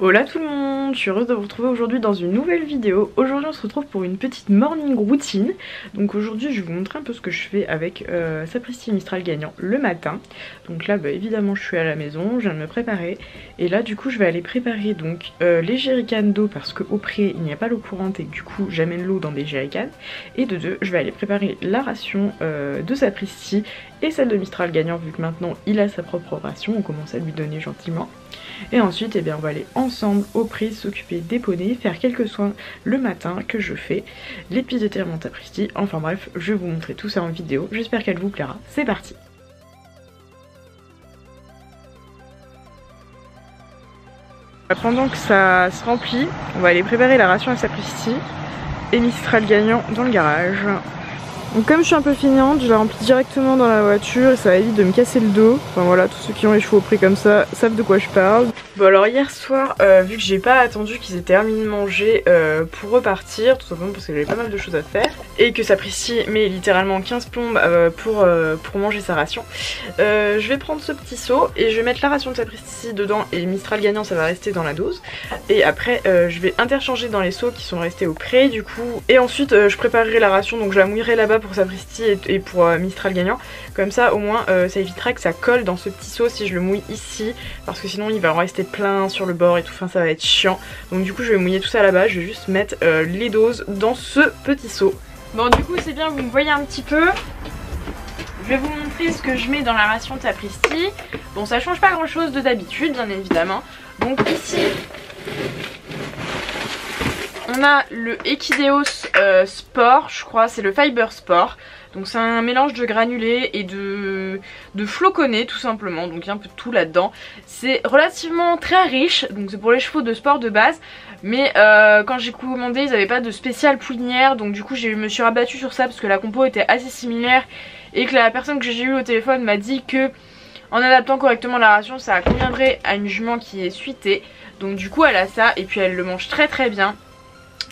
Hola tout le monde, je suis heureuse de vous retrouver aujourd'hui dans une nouvelle vidéo. Aujourd'hui on se retrouve pour une petite morning routine. Donc aujourd'hui je vais vous montrer un peu ce que je fais avec Sapristi Mistral gagnant le matin. Donc là évidemment je suis à la maison, je viens de me préparer. Et là du coup je vais aller préparer donc les jerrycans d'eau parce qu'au pré il n'y a pas l'eau courante et du coup j'amène l'eau dans des jerrycans. Et de deux je vais aller préparer la ration de Sapristi et celle de Mistral gagnant vu que maintenant il a sa propre ration, on commence à lui donner gentiment. Et ensuite on va aller ensemble au pré s'occuper des poneys, faire quelques soins le matin que je fais, les petits étirements Sapristi, enfin bref je vais vous montrer tout ça en vidéo, j'espère qu'elle vous plaira, c'est parti. Pendant que ça se remplit, on va aller préparer la ration à Sapristi et Mistral gagnant dans le garage. Donc comme je suis un peu feignante, je la remplis directement dans la voiture et ça va évite de me casser le dos. Enfin voilà, tous ceux qui ont les cheveux au pré comme ça savent de quoi je parle. Bon alors hier soir, vu que j'ai pas attendu qu'ils aient terminé de manger pour repartir, tout simplement parce que j'avais pas mal de choses à faire, et que Sapristi met littéralement 15 plombes pour manger sa ration, je vais prendre ce petit seau et je vais mettre la ration de Sapristi dedans et Mistral gagnant ça va rester dans la dose. Et après je vais interchanger dans les seaux qui sont restés au pré du coup. Et ensuite je préparerai la ration, donc je la mouillerai là-bas pour Sapristi et pour Mistral gagnant. Comme ça au moins ça évitera que ça colle dans ce petit seau si je le mouille ici, parce que sinon il va en rester plein sur le bord et tout, enfin ça va être chiant. Donc du coup je vais mouiller tout ça là-bas, je vais juste mettre les doses dans ce petit seau. Bon du coup c'est bien, vous me voyez un petit peu. Je vais vous montrer ce que je mets dans la ration de Sapristi. Bon ça change pas grand chose de d'habitude bien évidemment. Donc ici on a le Equideos Sport, je crois, c'est le Fiber Sport. Donc c'est un mélange de granulés et de floconnés tout simplement, donc il y a un peu de tout là-dedans. C'est relativement très riche, donc c'est pour les chevaux de sport de base. Mais quand j'ai commandé ils n'avaient pas de spécial poudinière, donc du coup je me suis rabattue sur ça parce que la compo était assez similaire. Et que la personne que j'ai eue au téléphone m'a dit que en adaptant correctement la ration ça conviendrait à une jument qui est suitée. Donc du coup elle a ça et puis elle le mange très très bien.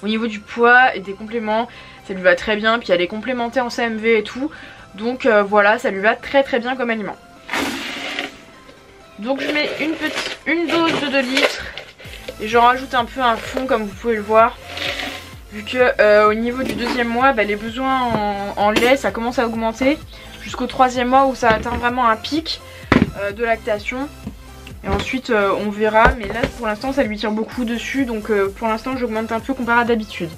Au niveau du poids et des compléments, ça lui va très bien. Puis elle est complémentée en CMV et tout. Donc voilà, ça lui va très très bien comme aliment. Donc je mets une dose de 2 litres. Et j'en rajoute un peu un fond comme vous pouvez le voir. Vu que au niveau du 2e mois, les besoins en lait ça commence à augmenter. Jusqu'au 3e mois où ça atteint vraiment un pic de lactation. Et ensuite on verra, mais là pour l'instant ça lui tire beaucoup dessus, donc pour l'instant j'augmente un peu comparé à d'habitude.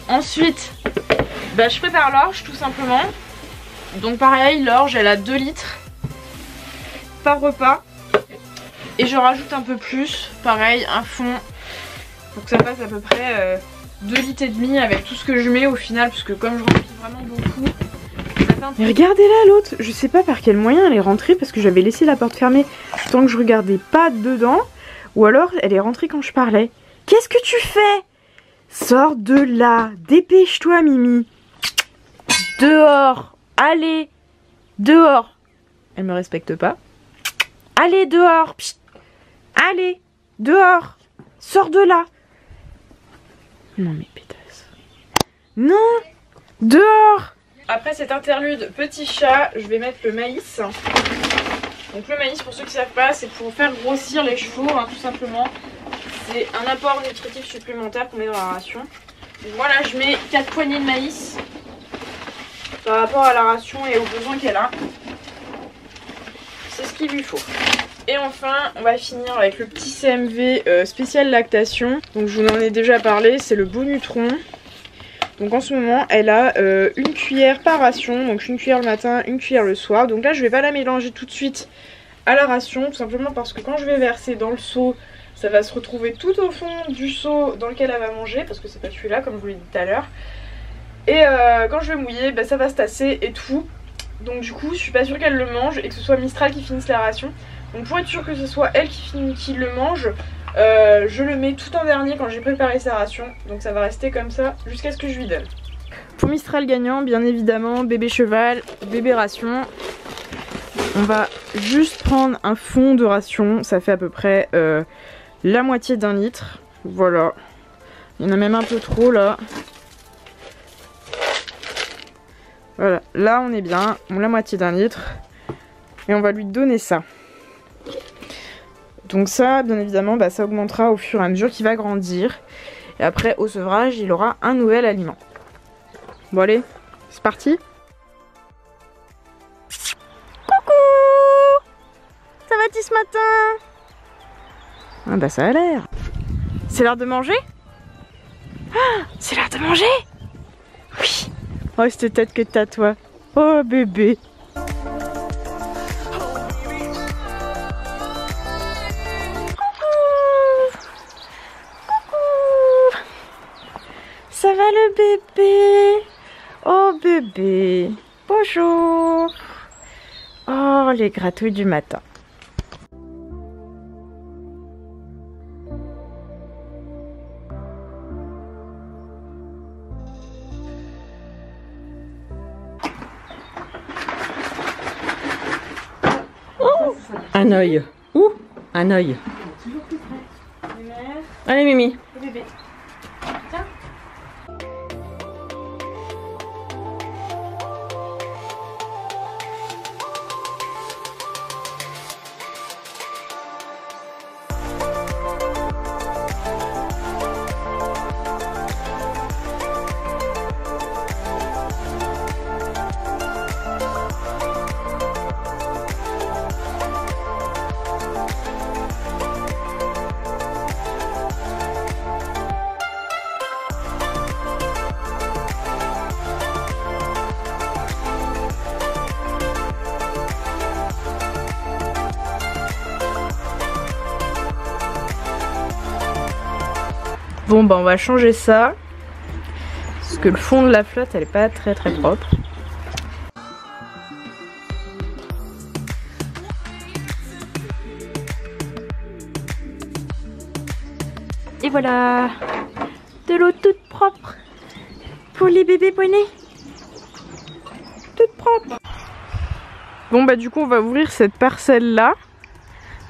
Ensuite je prépare l'orge tout simplement. Donc pareil, l'orge elle a 2 litres par repas. Et je rajoute un peu plus, pareil un fond, pour que ça fasse à peu près 2 litres et demi avec tout ce que je mets au final, parce que comme je remplis vraiment beaucoup. Mais regardez là l'autre, je sais pas par quel moyen elle est rentrée parce que j'avais laissé la porte fermée tant que je regardais pas dedans, ou alors elle est rentrée quand je parlais. Qu'est-ce que tu fais? Sors de là, dépêche-toi Mimi. Dehors, allez, dehors. Elle me respecte pas. Allez dehors, psst. Allez, dehors, sors de là. Non mais pétasse. Non, dehors. Après cet interlude petit chat, je vais mettre le maïs. Donc le maïs, pour ceux qui ne savent pas, c'est pour faire grossir les chevaux, tout simplement. C'est un apport nutritif supplémentaire qu'on met dans la ration. Donc voilà, je mets 4 poignées de maïs par rapport à la ration et aux besoins qu'elle a. C'est ce qu'il lui faut. Et enfin, on va finir avec le petit CMV spécial lactation. Donc je vous en ai déjà parlé, c'est le Bonutron. Donc en ce moment elle a une cuillère par ration, donc une cuillère le matin, une cuillère le soir. Donc là je vais pas la mélanger tout de suite à la ration, tout simplement parce que quand je vais verser dans le seau, ça va se retrouver tout au fond du seau dans lequel elle va manger, parce que c'est pas celui-là comme je vous l'ai dit tout à l'heure. Et quand je vais mouiller, ça va se tasser et tout. Donc du coup je suis pas sûre qu'elle le mange et que ce soit Mistral qui finisse la ration. Donc pour être sûr que ce soit elle qui le mange, je le mets tout en dernier quand j'ai préparé sa ration. Donc ça va rester comme ça jusqu'à ce que je lui donne. Pour Mistral gagnant, bien évidemment, bébé cheval, bébé ration. On va juste prendre un fond de ration. Ça fait à peu près la moitié d'1 litre. Voilà. Il y en a même un peu trop là. Voilà, là on est bien, la moitié d'1 litre. Et on va lui donner ça. Donc ça, bien évidemment, bah, ça augmentera au fur et à mesure qu'il va grandir. Et après, au sevrage, il aura un nouvel aliment. Bon allez, c'est parti. Coucou! Ça va-t-il ce matin? Ah bah ça a l'air. C'est l'heure de manger? Ah, c'est l'heure de manger? Oui. Oh, cette tête que t'as, toi. Oh, bébé. Ça va le bébé? Oh bébé, bonjour. Oh les gratouilles du matin. Oh, un œil. Ouh, un œil. Allez Mimi. Bébé. Tiens. Bon bah on va changer ça. Parce que le fond de la flotte elle est pas très propre. Et voilà, de l'eau toute propre pour les bébés poneys. Toute propre. Bon bah du coup on va ouvrir cette parcelle là.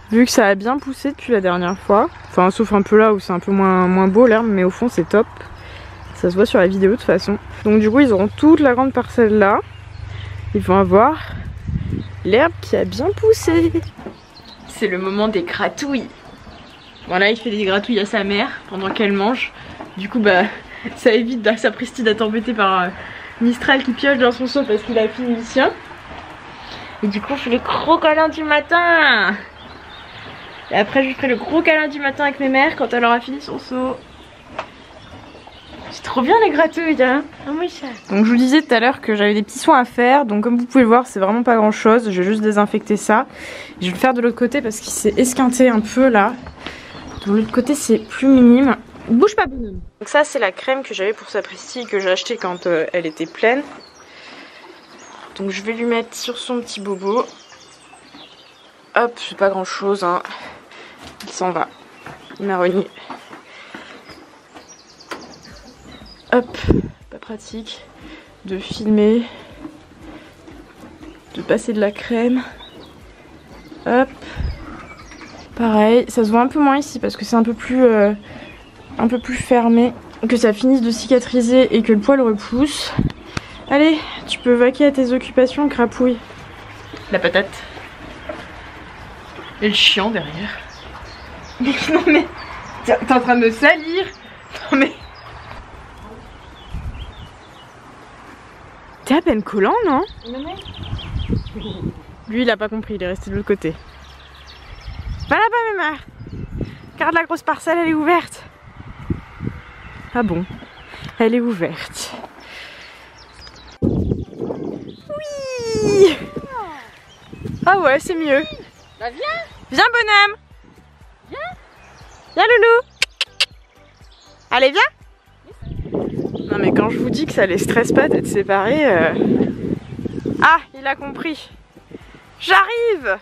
Vu que ça a bien poussé depuis la dernière fois. Enfin sauf un peu là où c'est un peu moins beau l'herbe, mais au fond c'est top. Ça se voit sur la vidéo de toute façon. Donc du coup ils auront toute la grande parcelle là. Ils vont avoir l'herbe qui a bien poussé. C'est le moment des gratouilles. Voilà, il fait des gratouilles à sa mère pendant qu'elle mange. Du coup bah ça évite Sapristi d'être embêté par Mistral qui pioche dans son seau parce qu'il a fini le sien. Et du coup on fait le gros câlin du matin. Et après je lui ferai le gros câlin du matin avec mes mères quand elle aura fini son seau. C'est trop bien les gratouilles hein. Oh, oui, ça. Donc je vous disais tout à l'heure que j'avais des petits soins à faire. Donc comme vous pouvez le voir c'est vraiment pas grand chose. Je vais juste désinfecter ça. Je vais le faire de l'autre côté parce qu'il s'est esquinté un peu là. De l'autre côté c'est plus minime. Bouge pas bonhomme. Donc ça c'est la crème que j'avais pour Sapristi que j'ai acheté quand elle était pleine. Donc je vais lui mettre sur son petit bobo. Hop, c'est pas grand chose hein. Il s'en va. Il m'a renié. Hop, pas pratique de filmer, de passer de la crème. Hop. Pareil, ça se voit un peu moins ici parce que c'est un peu plus fermé. Que ça finisse de cicatriser et que le poil repousse. Allez, tu peux vaquer à tes occupations, crapouille. La patate. Et le chien derrière. Non mais, t'es en train de me salir. Non mais. T'es à peine collant, non? Lui, il a pas compris, il est resté de l'autre côté. Va là-bas, mes mères. Regarde la grosse parcelle, elle est ouverte. Ah bon? Elle est ouverte. Oui! Ah ouais, c'est mieux. Bah viens! Viens, bonhomme! Viens! Viens, loulou! Allez, viens! Non mais quand je vous dis que ça les stresse pas d'être séparés... Ah, il a compris. J'arrive!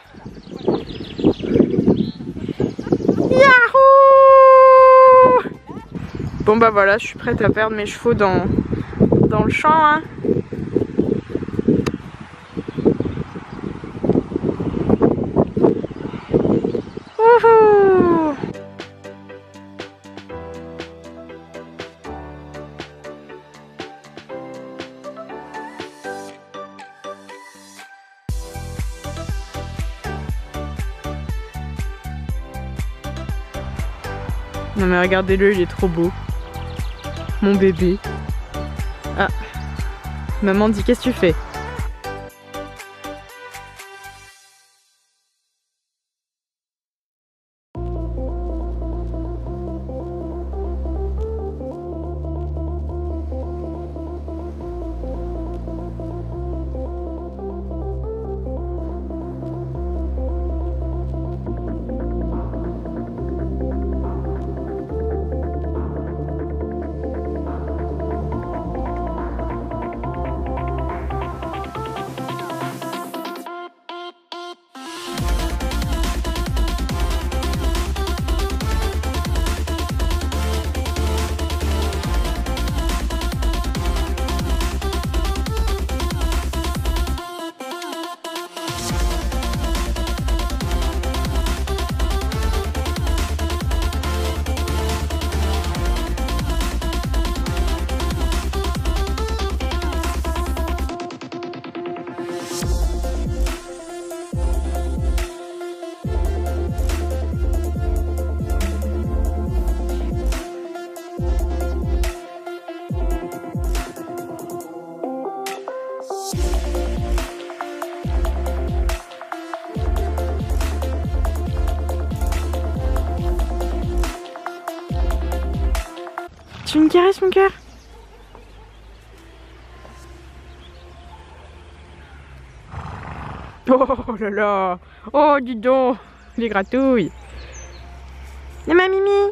Yahoo! Bon bah voilà, je suis prête à perdre mes chevaux dans le champ. Hein. Wouhou! Non mais regardez-le, il est trop beau. Mon bébé. Ah. Maman dit qu'est-ce que tu fais? Tu me caresses mon cœur? Oh là là! Oh dis donc! Les gratouilles! Et ma Mimi!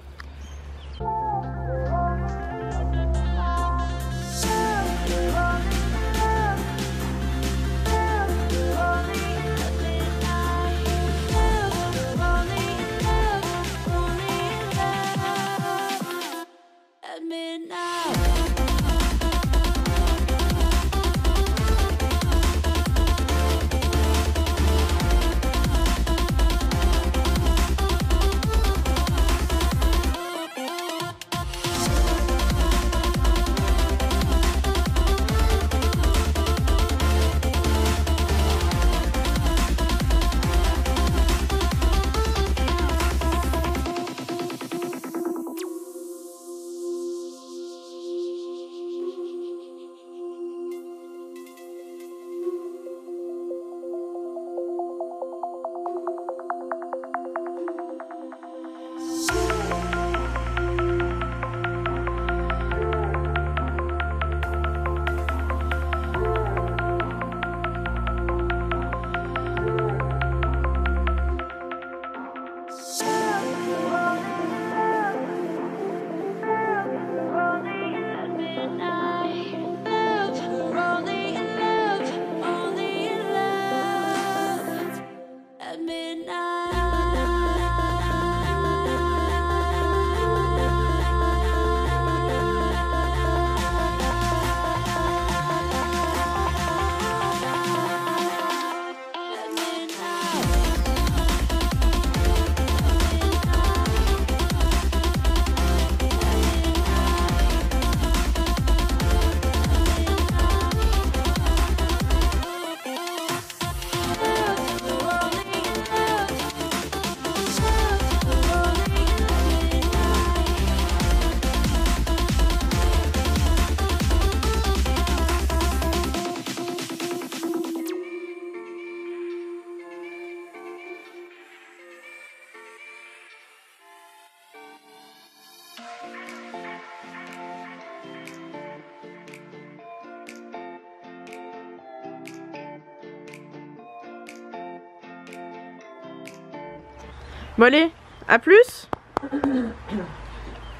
Bon allez, à plus.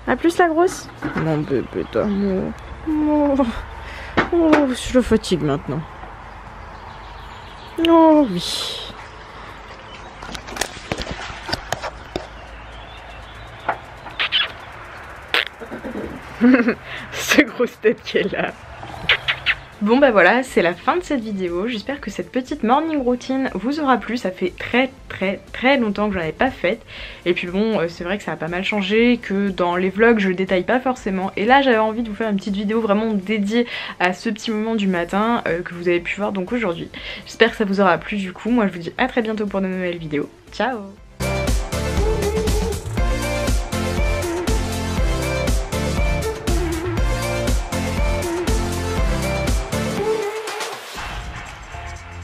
À plus la grosse. Mon bébé d'amour. Oh, je le fatigue maintenant. Oh oui. Cette grosse tête qu'elle a. Bon bah voilà, c'est la fin de cette vidéo. J'espère que cette petite morning routine vous aura plu. Ça fait très longtemps que j'en avais pas faite. Et puis bon, c'est vrai que ça a pas mal changé, que dans les vlogs je le détaille pas forcément. Et là j'avais envie de vous faire une petite vidéo vraiment dédiée à ce petit moment du matin que vous avez pu voir donc aujourd'hui. J'espère que ça vous aura plu du coup. Moi je vous dis à très bientôt pour de nouvelles vidéos. Ciao!